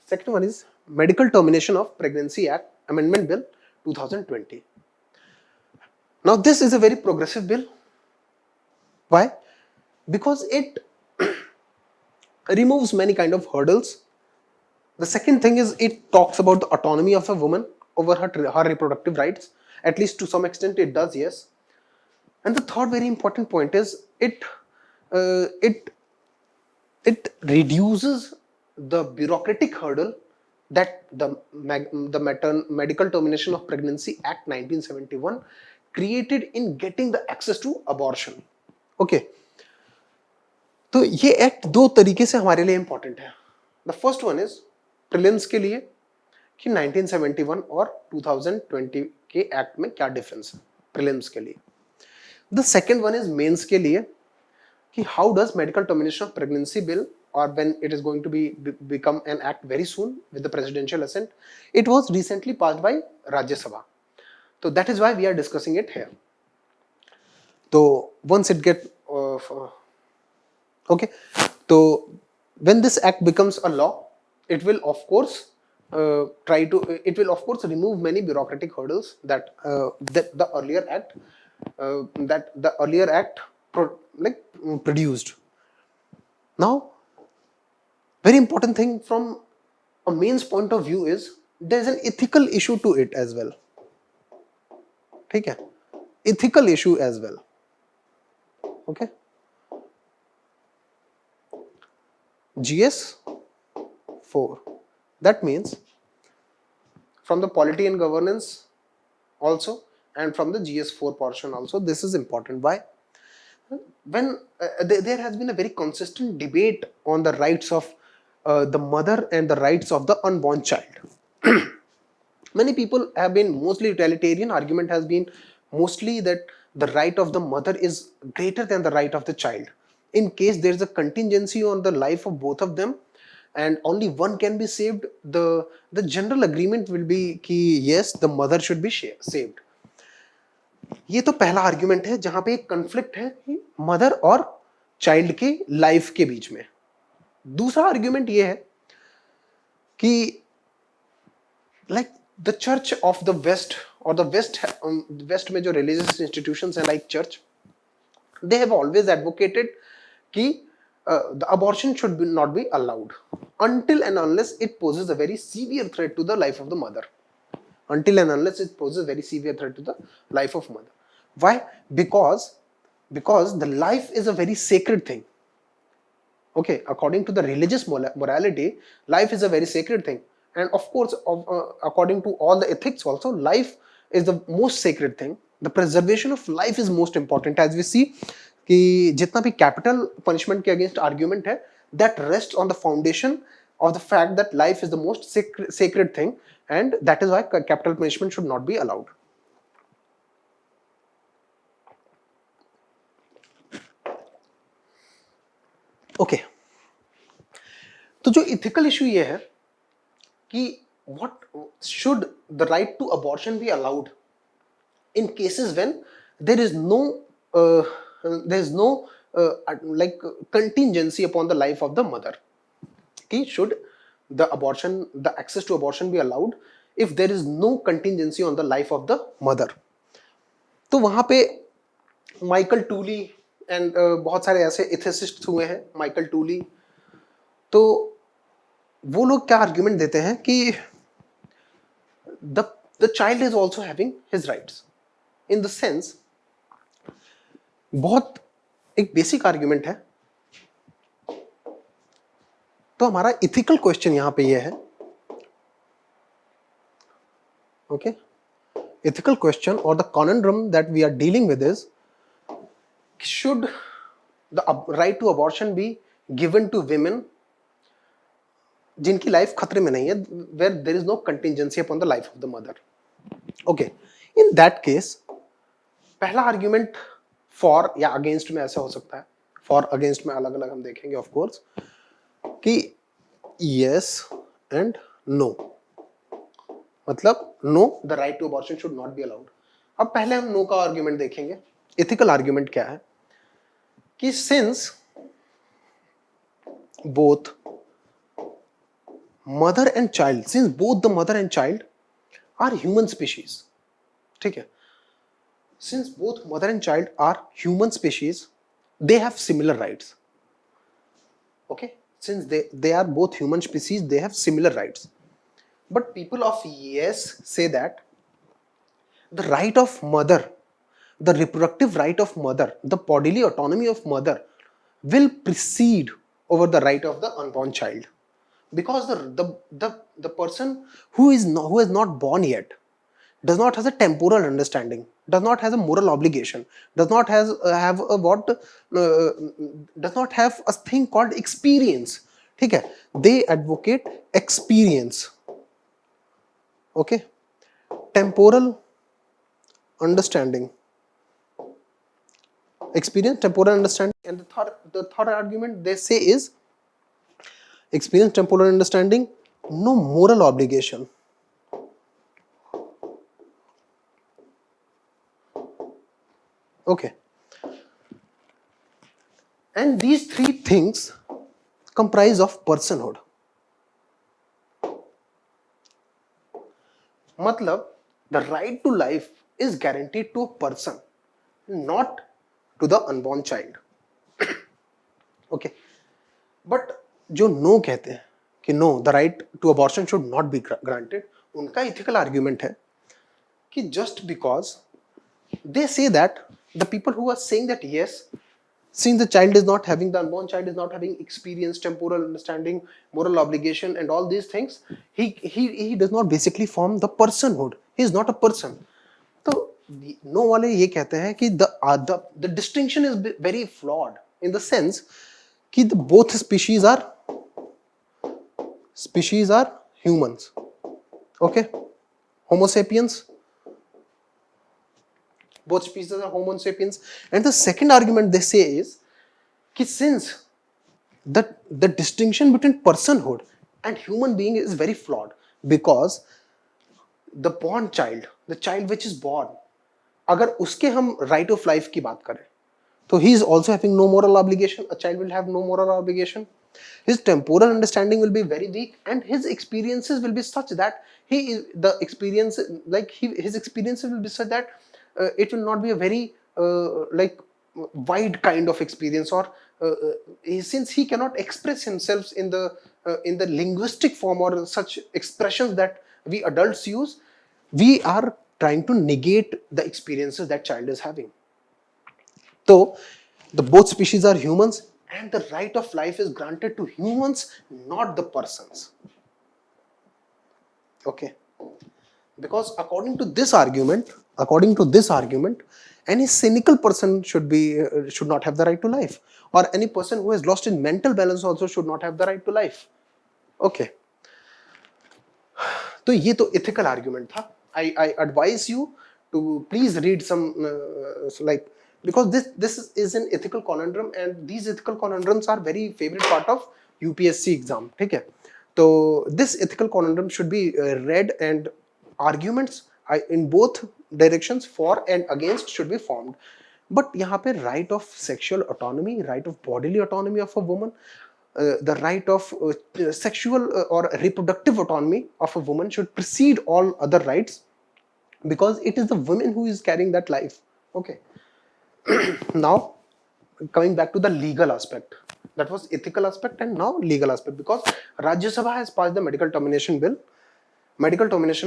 Second one is Medical Termination of Pregnancy Act Amendment Bill 2020. Now this is a very progressive bill. Why? Because it removes many kind of hurdles. The second thing is it talks about the autonomy of a woman over her reproductive rights. At least to some extent it does, yes. And the third very important point is it reduces the bureaucratic hurdle that the Medical Termination of Pregnancy Act 1971 created in getting the access to abortion. Okay, तो ये act दो तरीके से हमारे लिए important है. The first one is prelims के लिए कि 1971 और 2020 के एक्ट में क्या डिफरेंस है प्रीलिम्स के लिए. The second one is mains के लिए कि how does medical termination of pregnancy bill or when it is going to become an act very soon with the presidential assent. It was recently passed by Rajya Sabha. So that is why we are discussing it here. So once it get okay, so when this act becomes a law, it will of course remove many bureaucratic hurdles that the earlier act produced. Now, very important thing from a mains point of view is there is an ethical issue to it as well. ठीक है, ethical issue as well. Okay. GS 4. That means from the polity and governance also and from the GS 4 portion also, this is important. Why? When there has been a very consistent debate on the rights of the mother and the rights of the unborn child. Many people have been mostly utilitarian. Argument has been mostly that the right of the mother is greater than the right of the child. In case there is a contingency on the life of both of them and only one can be saved, the general agreement will be कि yes, the mother should be saved. ये तो पहला argument है जहां पे एक conflict है mother और चाइल्ड के लाइफ के बीच में. दूसरा आर्ग्यूमेंट ये है कि like the church of the west और द वेस्ट में जो रिलीजियस इंस्टीट्यूशंस हैं like church, they have always advocated कि the abortion should not be allowed until and unless it poses a very severe threat to the life of the mother. Until and unless it poses a very severe threat to the life of mother. Why? Because the life is a very sacred thing. Okay, according to the religious morality, life is a very sacred thing, and of course, according to all the ethics also, life is the most sacred thing. The preservation of life is most important. As we see कि जितना भी capital punishment के against argument है, that rests on the foundation of the fact that life is the most sacred thing, and that is why capital punishment should not be allowed. Okay. तो जो ethical issue ये है कि what should the right to abortion be allowed in cases when there is no like contingency upon the life of the mother. कि should the access to abortion be allowed if there is no contingency on the life of the mother. तो वहां पे Michael टूली and बहुत सारे ऐसे ethicist हुए हैं, Michael टूली, तो वो लोग क्या आर्ग्यूमेंट देते हैं कि the child is also having his rights in the sense, बहुत एक बेसिक आर्ग्यूमेंट है. तो हमारा इथिकल क्वेश्चन यहां पे ये है, okay, ethical question or the conundrum that we are dealing with is, should the right to abortion be given to women जिनकी लाइफ खतरे में नहीं है, where there is no contingency upon the life of the mother. Okay, in that case, पहला argument for या against में ऐसा हो सकता है. फॉर अगेंस्ट में अलग अलग हम देखेंगे ऑफ कोर्स कि yes and no, मतलब no, the right to abortion should not be allowed. अब पहले हम नो का आर्ग्यूमेंट देखेंगे. एथिकल आर्ग्यूमेंट क्या है कि since both mother and child, since both the mother and child are human species, ठीक है, since both mother and child are human species, they have similar rights. Okay, since they are both human species, they have similar rights. But people of yes say that the right of mother, the reproductive right of mother, the bodily autonomy of mother will precede over the right of the unborn child, because the person who has not born yet does not has a temporal understanding, does not has a moral obligation, does not has have a what does not have a thing called experience. ठीक है, they advocate experience. Okay, temporal understanding, experience, temporal understanding. And the third argument they say is experience, temporal understanding, no moral obligation. Okay, and these three things comprise of personhood. मतलब the right to life is guaranteed to a person, not to the unborn child. Okay, but जो no कहते हैं कि no, the right to abortion should not be granted, उनका ethical argument है कि just because they say that the people who are saying that yes, since the child is not having, the unborn child is not having experience, temporal understanding, moral obligation and all these things, he does not basically form the personhood, he is not a person. तो no वाले ये कहते हैं कि the distinction is very flawed in the sense कि both species are humans. Okay, Homo sapiens, both species are Homo sapiens. And the second argument they say is that since the distinction between personhood and human being is very flawed, because the born child, the child which is born, अगर उसके हम right of life की बात करें, तो he is also having no moral obligation. A child will have no moral obligation. His temporal understanding will be very weak, and his experiences will be such that his experiences will be such that it will not be a very wide kind of experience, or since he cannot express himself in the linguistic form or such expressions that we adults use, we are trying to negate the experiences that child is having. So the both species are humans, and the right of life is granted to humans, not the persons. Okay, because according to this argument, any cynical person should not have the right to life, or any person who has lost his mental balance also should not have the right to life. Okay, तो ये तो ethical argument था. I advise you to please read some because this is an ethical conundrum, and these ethical conundrums are very favorite part of UPSC exam. ठीक है, तो this ethical conundrum should be read, and arguments in both directions for and against should be formed. But यहाँ पे right of sexual autonomy, right of bodily autonomy of a woman, the right of sexual or reproductive autonomy of a woman should precede all other rights, because it is the woman who is carrying that life. Okay. Now coming back to the legal aspect, that was ethical aspect, and now legal aspect, because Rajya Sabha has passed the medical termination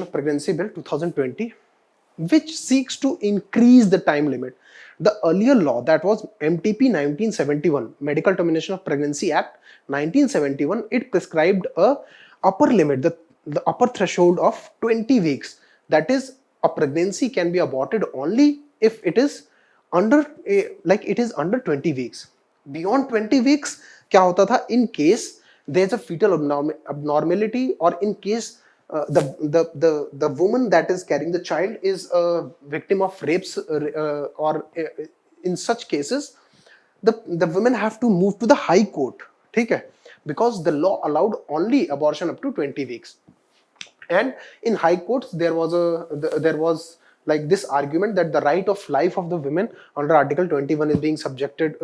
of pregnancy bill 2020, which seeks to increase the time limit. The earlier law, that was MTP 1971, Medical Termination of Pregnancy Act 1971, it prescribed a upper limit, the upper threshold of 20 weeks. That is, a pregnancy can be aborted only if it is under 20 weeks. Beyond 20 weeks क्या होता था, in case there is a fetal abnormality, or in case the woman that is carrying the child is a victim of rapes, or in such cases the women have to move to the high court. ठीक है, because the law allowed only abortion up to 20 weeks. And in high courts there was like this argument that the right of life of the women under Article 21 is being subjected,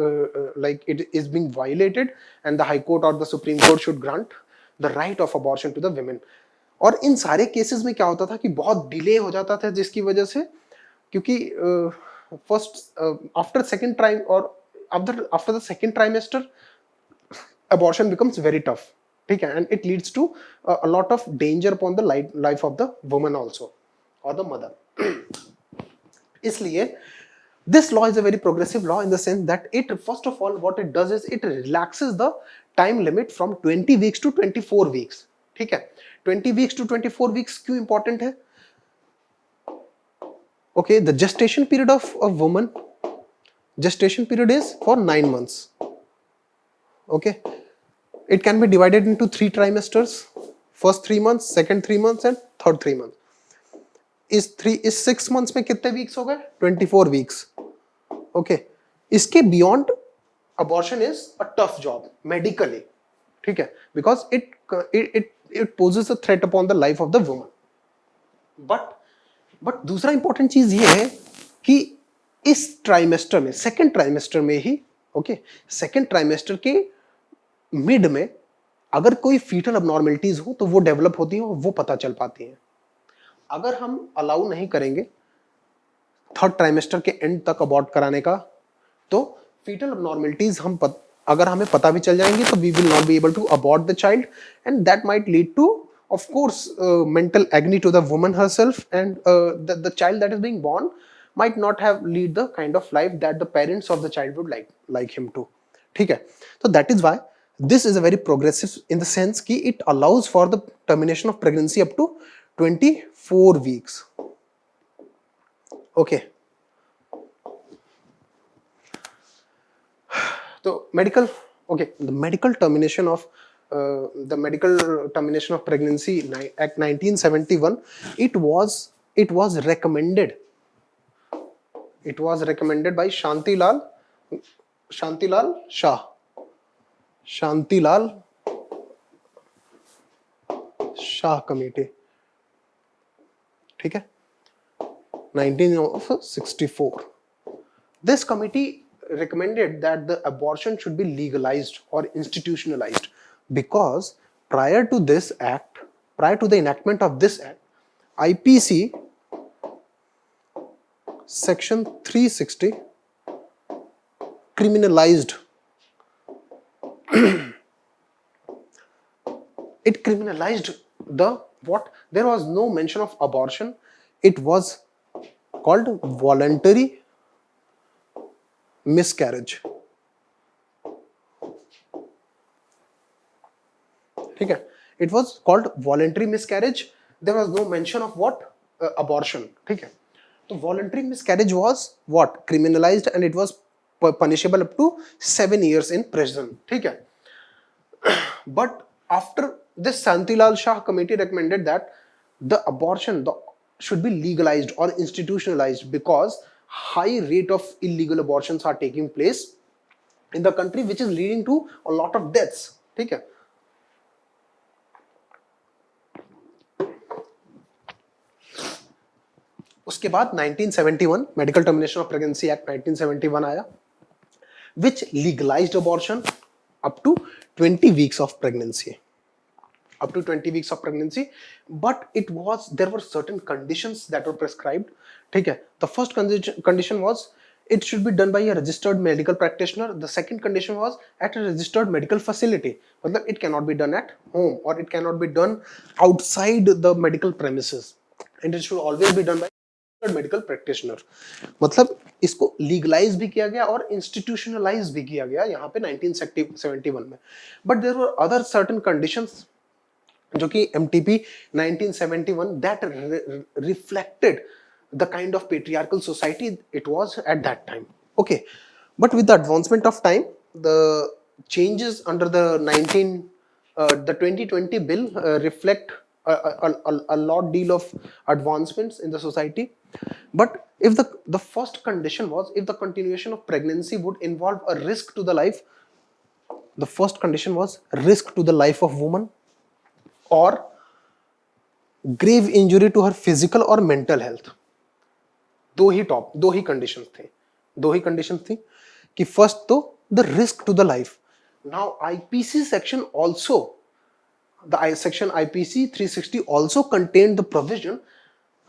like it is being violated, and the High Court or the Supreme Court should grant the right of abortion to the women. और इन सारे cases में क्या होता था कि बहुत delay हो जाता था, जिसकी वजह से, क्योंकि फर्स्ट आफ्टर सेकेंड ट्राइम और after the second trimester abortion becomes very tough, ठीक है, and it leads to a lot of danger upon the life of the woman also or the mother. इसलिए this law is a very progressive law in the sense that it, first of all, what it does is it relaxes the time limit from 20 weeks to 24 weeks, ठीक है। 20 weeks to 24 weeks क्यों important है? Okay, the gestation period of a woman, gestation period is for 9 months. Okay, it can be divided into 3 trimesters, first 3 months, second 3 months and third 3 months. इस 6 months में कितने weeks हो गए? 24 weeks. Okay, इसके beyond abortion is a tough job medically, ठीक है, because it poses a threat upon the life of the woman. but दूसरा important चीज ये है कि इस ट्राइमेस्टर में, सेकेंड ट्राइमेस्टर में ही, ओके, सेकेंड ट्राइमेस्टर के मिड में अगर कोई फीटल अबनॉर्मलिटीज हो तो वो डेवलप होती हैं और वो पता चल पाती हैं। अगर हम अलाउ नहीं करेंगे थर्ड ट्राइमेस्टर के एंड तक अबॉर्ट कराने का, तो फीटल अबनॉर्मलिटीज अगर हमें पता भी चल जाएंगे तो we will not be able to abort the child, and that might lead to, of course, mental agony to the woman herself, and the child that is being born might not have lead the kind of life that the parents of the child would like him to, ठीक है। So that is why this is a very progressive in the sense कि it allows for the termination of pregnancy up to 24 weeks. Okay, so the medical termination of pregnancy Act 1971, it was recommended by Shantilal Shah committee, ठीक है, 1964. This committee recommended that the abortion should be legalized or institutionalized, because prior to the enactment of this act, IPC section 360 criminalized it criminalized the what? There was no mention of abortion. It was called voluntary miscarriage, ठीक है, it was called voluntary miscarriage. There was no mention of what? Abortion, ठीक है। तो voluntary miscarriage was what? Criminalized, and it was punishable up to 7 years in prison, ठीक है। But after this, Shantilal Shah committee recommended that the abortion should be legalized or institutionalized, because high rate of illegal abortions are taking place in the country, which is leading to a lot of deaths, ठीक है। उसके बाद 1971 medical termination of pregnancy act 1971 आया, which legalized abortion up to 20 weeks of pregnancy. But there were certain conditions that were prescribed, ठीक है। The first condition was it should be done by a registered medical practitioner. The second condition was at a registered medical facility, मतलब it cannot be done at home or it cannot be done outside the medical premises, and it should always be done by medical practitioner. मतलब इसको legalise भी किया गया और institutionalise भी किया गया यहाँ पे 1971 में। But there were other certain conditions जो कि MTP 1971 that reflected the kind of patriarchal society it was at that time, okay. But with the advancement of time, the changes under the 2020 bill reflect a lot deal of advancements in the society. But if the first condition was if the continuation of pregnancy would involve a risk to the life, the first condition was risk to the life of woman or grave injury to her physical or mental health. दो ही conditions थी कि first तो the risk to the life. Now IPC section also the section IPC 360 also contained the provision,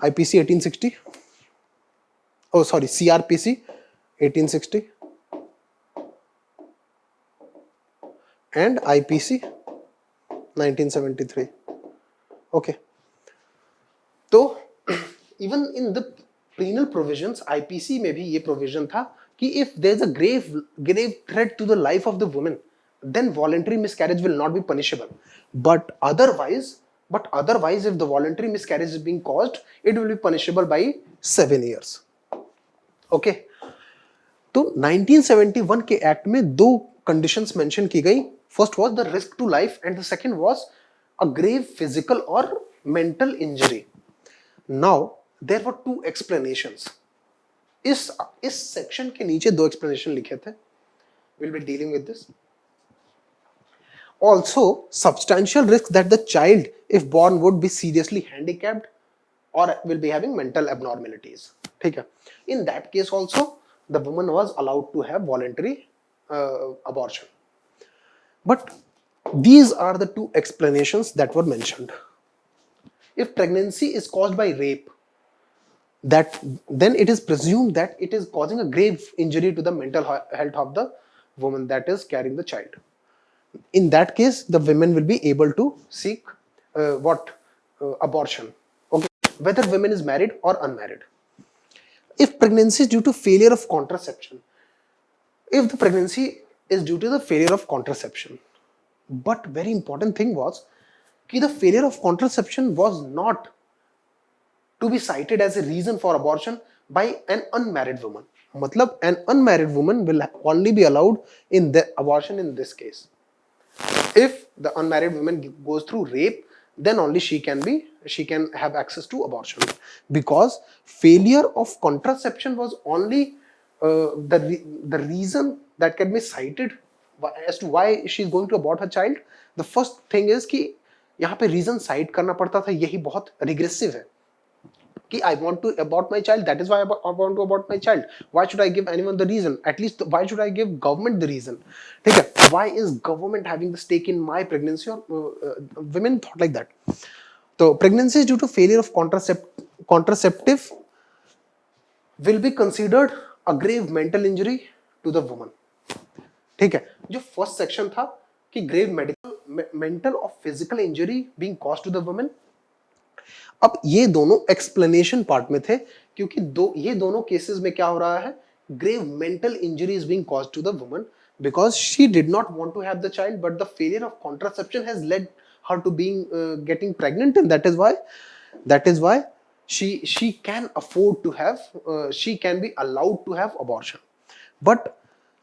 IPC 1860, oh sorry, CRPC 1860 and IPC 1973. Okay, तो even in the penal provisions IPC में भी ये provision था कि if there is a grave threat to the life of the woman, then voluntary miscarriage will not be punishable. But otherwise if the voluntary miscarriage is being caused, it will be punishable by 7 years. Okay, तो 1971 के act में दो conditions mention की गई. First was the risk to life and the second was a grave physical और mental injury. Now there were two explanations. इस section के नीचे दो एक्सप्लेनेशन लिखे थे. Will be dealing with this. Also, substantial risk that the child, if born, would be seriously handicapped or will be having mental abnormalities. ठीक है. In that case also, the woman was allowed to have voluntary abortion. But these are the two explanations that were mentioned. If pregnancy is caused by rape, then it is presumed that it is causing a grave injury to the mental health of the woman that is carrying the child. In that case, the women will be able to seek abortion. Okay, whether women is married or unmarried. If pregnancy is due to failure of contraception, if the pregnancy is due to the failure of contraception, but very important thing was कि the failure of contraception was not to be cited as a reason for abortion by an unmarried woman. मतलब an unmarried woman will only be allowed in the abortion in this case. If the unmarried woman goes through rape, then only she can have access to abortion, because failure of contraception was only the reason that can be cited as to why she is going to abort her child. The first thing is कि यहाँ पे reason cite करना पड़ता था. यही बहुत regressive है कि I want to abort my child, that is why I want to abort my child. Why should I give anyone the reason? At least why should I give government the reason? ठीक है. Why is government having the stake in my pregnancy? Or women thought like that. So pregnancy is due to failure of contraceptive will be considered a grave mental injury to the woman. ठीक है. जो first section था कि grave mental और physical injury being caused to the woman, अब ये दोनों explanation part में थे, क्योंकि ये दोनों केसेस में क्या हो रहा है, grave mental injury is being caused to the woman because she did not want to have the child, but the failure of contraception has led her to being getting pregnant, and that is why she can afford to have she can be allowed to have abortion. But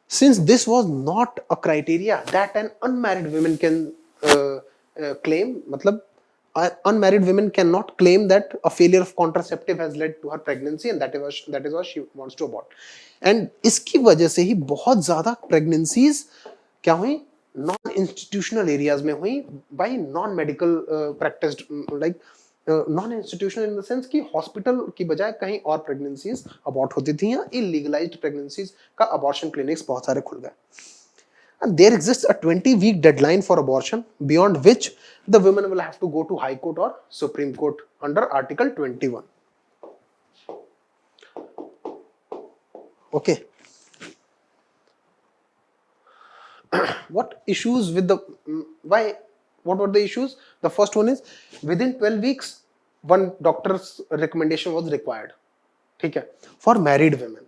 since this was not a criteria that an unmarried woman can claim, matlab unmarried women cannot claim that a failure of contraceptive has led to her pregnancy, and that is why she wants to abort. And इसकी वजह से ही बहुत ज्यादा pregnancies क्या हुई, non institutional areas में हुई bye non medical practice, like non institutional in the sense कि हॉस्पिटल की बजाय कहीं और प्रेगनेंसीज अबॉर्ट होती थी, या इलीगलाइज्ड प्रेगनेंसीज का अबॉर्शन क्लिनिक्स बहुत सारे खुल गए. And there exists a 20-week deadline for abortion, beyond which the women will have to go to High Court or Supreme Court under Article 21. Okay. What issues with the what were the issues? The first one is within 12 weeks, one doctor's recommendation was required. ठीक है, for married women.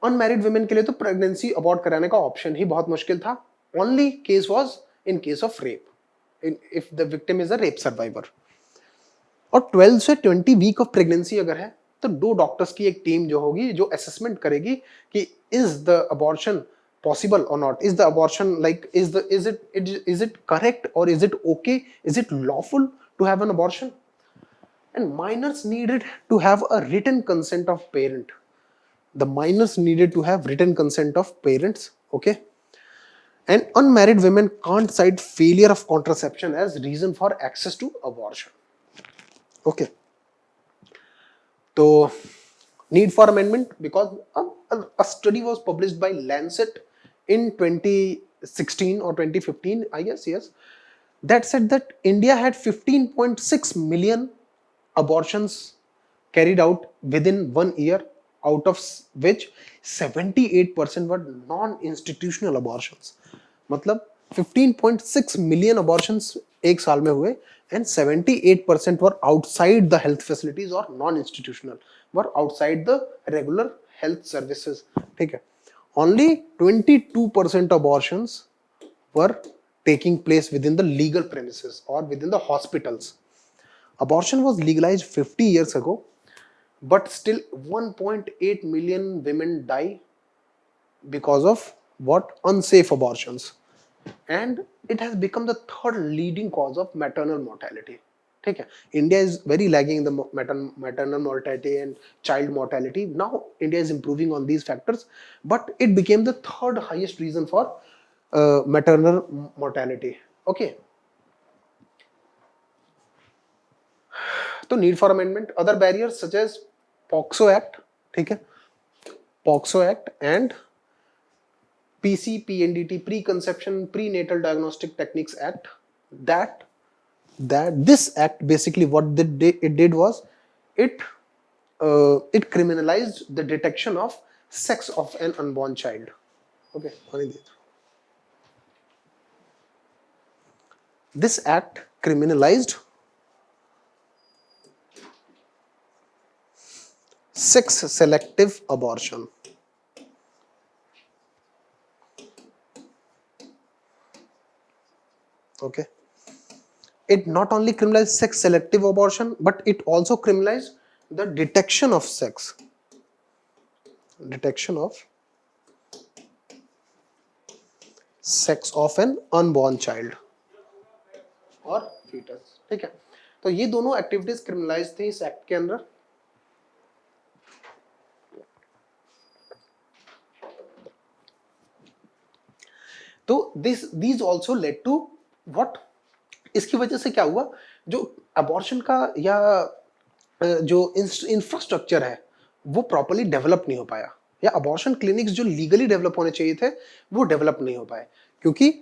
Unmarried women के लिए तो pregnancy abort कराने का option ही बहुत मुश्किल था. Only case was in case of rape, if the victim is a rape survivor. और 12 से 20 वीक ऑफ प्रेगनेंसी अगर है, तो दो डॉक्टर्स की एक टीम जो होगी, जो असेसमेंट करेगी कि is the abortion possible or not, is the abortion like is it correct, or is it okay, is it lawful to have an abortion. And minors needed to have a written consent of parent. The minors needed to have written consent of parents. Okay. And unmarried women can't cite failure of contraception as reason for access to abortion. Okay. So need for amendment, because a study was published by Lancet in 2016 or 2015, I guess, yes, that said that India had 15.6 million abortions carried out within 1 year, out of which 78% were non-institutional abortions. मतलब 15.6 million abortions एक साल में हुए and 78% were outside the health facilities or non-institutional, were outside the regular health services. ठीक है. Only 22% abortions were taking place within the legal premises or within the hospitals. Abortion was legalized 50 years ago, but still 1.8 million women die because of what? Unsafe abortions. And it has become the third leading cause of maternal mortality. ठीक है. India is very lagging in the maternal mortality and child mortality. Now India is improving on these factors, but it became the third highest reason for maternal mortality. Okay. तो need for amendment, other barriers such as POCSO act, ठीक है, POCSO act and PCPNDT, pre conception pre natal diagnostic techniques act. that this act basically what it did was it criminalized the detection of sex of an unborn child. Okay, this act criminalized sex selective abortion. Okay, it not only criminalized sex selective abortion, but it also criminalized the detection of sex of an unborn child और fetus. ठीक है, तो ये दोनों activities criminalize थी इस act के अंदर. तो these also led to what? इसकी वजह से क्या हुआ, जो अबॉर्शन का या जो इंफ्रास्ट्रक्चर है वो प्रॉपर्ली डेवलप नहीं हो पाया, या अबॉर्शन क्लिनिक्स जो लीगली डेवलप होने चाहिए थे वो डेवलप नहीं हो पाए, क्योंकि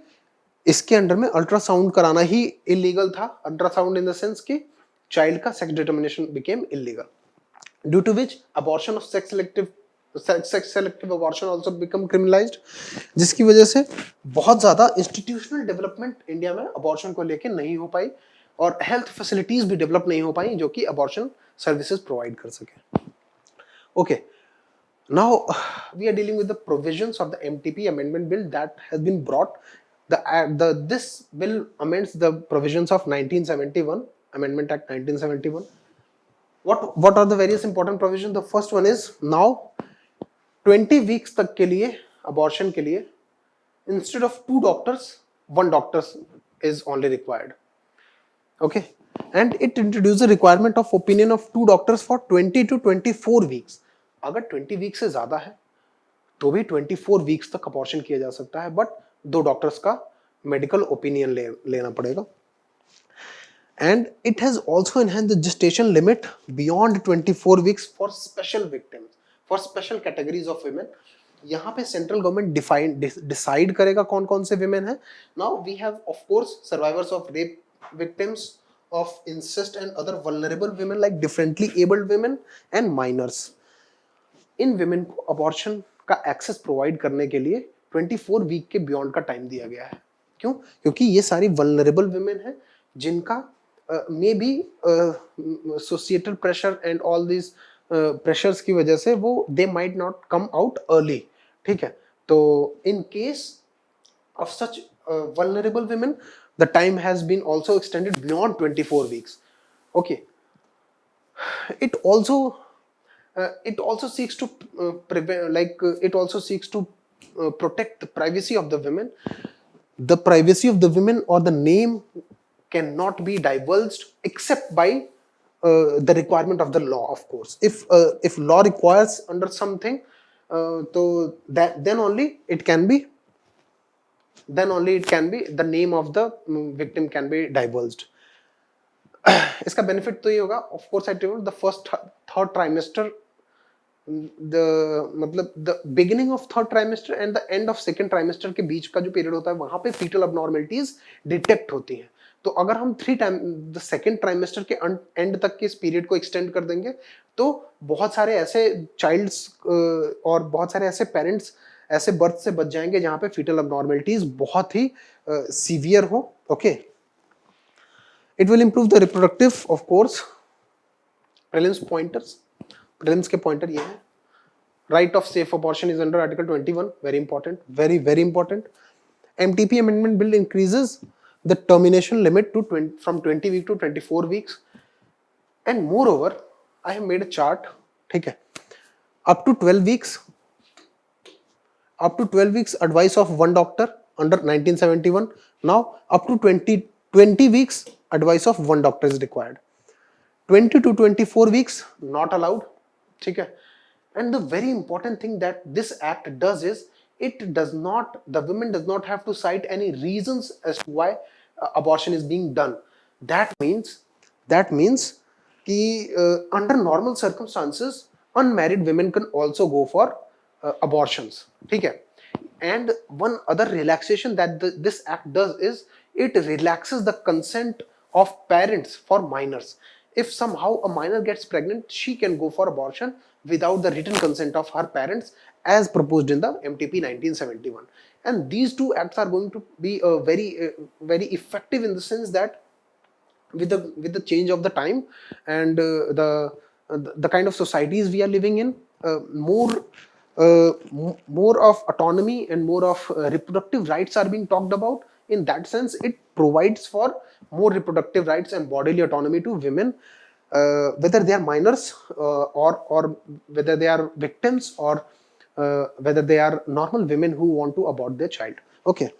इसके अंडर में अल्ट्रासाउंड कराना ही इलीगल था. अल्ट्रासाउंड इन द सेंस कि चाइल्ड का sex determination became illegal, due to which abortion of sex selective abortion also become criminalised, जिसकी वजह से बहुत ज्यादा इंस्टीट्यूशनल डेवलपमेंट इंडिया में अबॉर्शन को लेके नहीं हो पाई और हेल्थ फैसिलिटीज भी डेवलप नहीं हो पाई जो कि अबॉर्शन सर्विसेज प्रोवाइड कर सके. Okay, now we are dealing with the provisions of the MTP amendment bill that has been brought. This bill amends the provisions of 1971 Amendment Act 1971. What are the various important provisions? The first one is now 20 weeks तक के लिए abortion के लिए instead of 2 doctors 1 doctor is only required. Okay, and it introduces a requirement of opinion of 2 doctors for 20 to 24 weeks. अगर 20 week से ज्यादा है तो भी 24 वीक्स तक अबॉर्शन किया जा सकता है, बट 2 डॉक्टर्स का मेडिकल ओपिनियन लेना पड़ेगा. And it has also enhanced the gestation limit beyond 24 weeks for special victims, for special categories of women. यहाँ पे सेंट्रल गवर्नमेंट डिसाइड करेगा कौन कौन से विमेन है. Now we have of course survivors of rape victims, of incest and other vulnerable women like differently abled women and minors. इन women को abortion का एक्सेस प्रोवाइड करने के लिए 24 वीक के बियॉन्ड का टाइम दिया गया है. क्यों? क्योंकि ये सारी वल्नरेबल विमेन हैं जिनका maybe societal pressure and all this pressures की वजह से वो they might not come out early. ठीक है, तो in case of such vulnerable women the time has been also extended beyond 24 weeks. Okay, it also seeks to protect the privacy of the women. The privacy of the women or the name cannot be divulged except by the requirement of the law. Of course, if law requires under something, then only it can be the name of the victim can be divulged. इसका benefit तो ये होगा, of course I tell the first third trimester, मतलब the beginning of third trimester and the end of second trimester के बीच का जो period होता है वहां पे फीटल अबनॉर्मलिटीज डिटेक्ट होती हैं. तो अगर हम द सेकेंड ट्राइमेस्टर के एंड तक के इस पीरियड को एक्सटेंड कर देंगे तो बहुत सारे ऐसे चाइल्ड्स और बहुत सारे ऐसे पेरेंट्स ऐसे बर्थ से बच जाएंगे जहां पे फीटल अबनॉर्मलिटीज बहुत ही सीवियर हो. Okay, it will improve the reproductive, of course. Prelims के पॉइंटर ये है. Right of safe abortion is under article 21, very important, very very important. MTP amendment bill increases the termination limit to from 20 weeks to 24 weeks. And moreover, I have made a chart. ठीक है, up to 12 weeks, advice of one doctor under 1971. Now up to 20 weeks advice of one doctor is required. 20 to 24 weeks not allowed. ठीक है. And the very important thing that this act does is the women does not have to cite any reasons as to why abortion is being done. That means कि under normal circumstances unmarried women can also go for abortions. ठीक है. And one other relaxation that this act does is it relaxes the consent of parents for minors. If somehow a minor gets pregnant, she can go for abortion without the written consent of her parents as proposed in the MTP 1971. And these two acts are going to be very effective in the sense that with the change of the time and the kind of societies we are living in, more of autonomy and more of reproductive rights are being talked about. In that sense, it provides for more reproductive rights and bodily autonomy to women, whether they are minors or whether they are victims or whether they are normal women who want to abort their child. Okay.